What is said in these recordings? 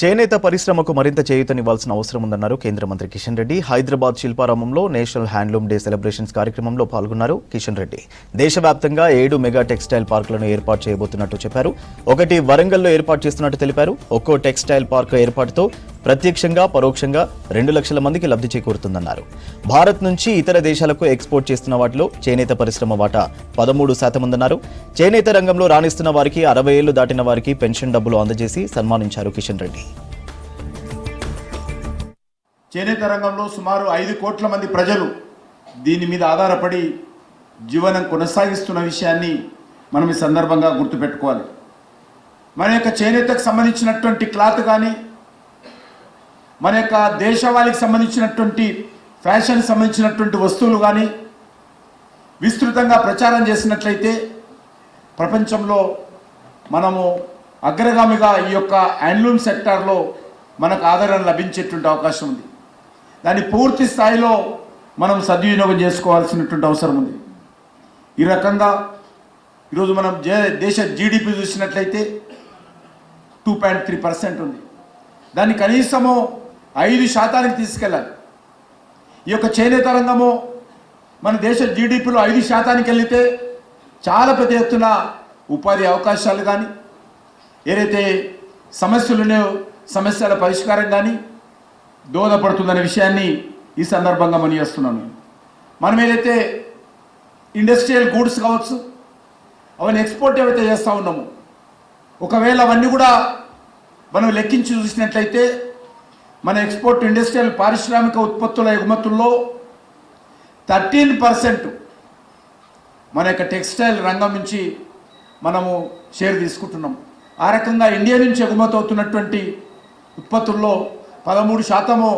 చేనేత పరిశ్రమకు మరింత చేయూతనివ్వాల్సిన అవసరం ఉందన్నారు కేంద్ర మంత్రి కిషన్ రెడ్డి. హైదరాబాద్ శిల్పారామంలో నేషనల్ హ్యాండ్లూమ్ డే సెలబ్రేషన్స్ కార్యక్రమంలో పాల్గొన్నారు కిషన్ రెడ్డి. దేశవ్యాప్తంగా 7 మెగా టెక్స్టైల్ పార్కులను ఏర్పాటు చేయబోతున్నట్టు చెప్పారు. ఒకటి వరంగల్లో ఏర్పాటు చేస్తున్నట్టు తెలిపారు. ఒక్కో టెక్స్టైల్ పార్క్ ఏర్పాటుతో ప్రత్యక్షంగా పరోక్షంగా 2 లక్షల మందికి లబ్ధి చేకూరుతుందన్నారు. భారత్ నుంచి ఇతర దేశాలకు ఎక్స్పోర్ట్ చేస్తున్న వాటిలో చేనేత పరిశ్రమ వాటా 13% ఉందన్నారు. చేనేత రంగంలో రాణిస్తున్న వారికి 60 ఏళ్లు దాటిన వారికి పెన్షన్ డబ్బులు అందజేసి సన్మానించారు కిషన్ రెడ్డి. చేనేత రంగంలో సుమారు 5 కోట్ల మంది ప్రజలు దీని మీద ఆధారపడి జీవనం కొనసాగిస్తున్న విషయాన్ని మనం ఈ సందర్భంగా గుర్తుపెట్టుకోవాలి. మన యొక్క చేనేతకు సంబంధించినటువంటి క్లాత్ కానీ, మన యొక్క దేశవాళికి సంబంధించినటువంటి ఫ్యాషన్ సంబంధించినటువంటి వస్తువులు కానీ విస్తృతంగా ప్రచారం చేసినట్లయితే ప్రపంచంలో మనము అగ్రగామిగా ఈ యొక్క హ్యాండ్లూమ్ సెక్టార్లో మనకు ఆదరణ లభించేటువంటి అవకాశం ఉంది. దాన్ని పూర్తి స్థాయిలో మనం సద్వినియోగం చేసుకోవాల్సినటువంటి అవసరం ఉంది. ఈ రకంగా ఈరోజు మనం దేశ జీడిపి చూసినట్లయితే 2.3% ఉంది. దాన్ని కనీసము 5% తీసుకెళ్ళాలి. ఈ యొక్క చేనేత రంగము మన దేశ జీడిపిలో 5% వెళితే చాలా పెద్ద ఎత్తున ఉపాధి అవకాశాలు కానీ, ఏదైతే సమస్యలు ఉన్నాయో సమస్యల పరిష్కారం కానీ దోహదపడుతుందనే విషయాన్ని ఈ సందర్భంగా మనం చేస్తున్నాను. మనం ఏదైతే ఇండస్ట్రియల్ గూడ్స్ కావచ్చు, అవన్నీ ఎక్స్పోర్ట్ ఏవైతే చేస్తూ ఉన్నామో, ఒకవేళ అవన్నీ కూడా మనం లెక్కించి చూసినట్లయితే మన ఎక్స్పోర్ట్ ఇండస్ట్రియల్ పారిశ్రామిక ఉత్పత్తుల ఎగుమతుల్లో 13% మన యొక్క టెక్స్టైల్ రంగం నుంచి మనము షేర్ తీసుకుంటున్నాం. ఆ రకంగా ఇండియా నుంచి ఎగుమతి అవుతున్నటువంటి ఉత్పత్తుల్లో 13%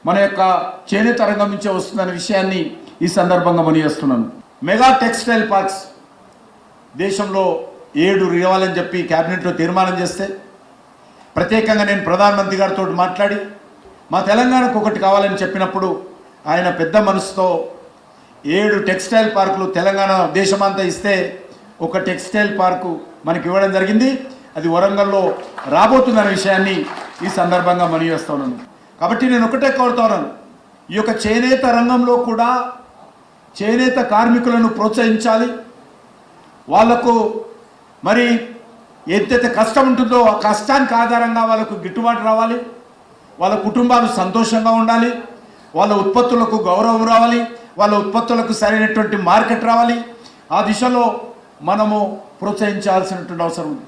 మన యొక్క చేనేత రంగం నుంచే వస్తుందనే విషయాన్ని ఈ సందర్భంగా మనం చేస్తున్నాను. మెగా టెక్స్టైల్ పార్క్స్ దేశంలో 7 ఇవ్వాలని చెప్పి క్యాబినెట్లో తీర్మానం చేస్తే, ప్రత్యేకంగా నేను ప్రధానమంత్రి గారితో మాట్లాడి మా తెలంగాణకు ఒకటి కావాలని చెప్పినప్పుడు ఆయన పెద్ద మనసుతో 7 టెక్స్టైల్ పార్కులు తెలంగాణ దేశమంతా ఇస్తే ఒక టెక్స్టైల్ పార్కు మనకి ఇవ్వడం జరిగింది. అది వరంగల్లో రాబోతుందనే విషయాన్ని ఈ సందర్భంగా మనవి చేస్తున్నాను. కాబట్టి నేను ఒకటే కోరుతున్నాను, ఈ యొక్క చేనేత రంగంలో కూడా చేనేత కార్మికులను ప్రోత్సహించాలి. వాళ్లకు మరి ఎంతైతే కష్టం ఉంటుందో ఆ కష్టానికి ఆధారంగా వాళ్ళకు గిట్టుబాటు రావాలి, వాళ్ళ కుటుంబాలు సంతోషంగా ఉండాలి, వాళ్ళ ఉత్పత్తులకు గౌరవం రావాలి, వాళ్ళ ఉత్పత్తులకు సరైనటువంటి మార్కెట్ రావాలి. ఆ దిశలో మనము ప్రోత్సహించాల్సినటువంటి అవసరం ఉంది.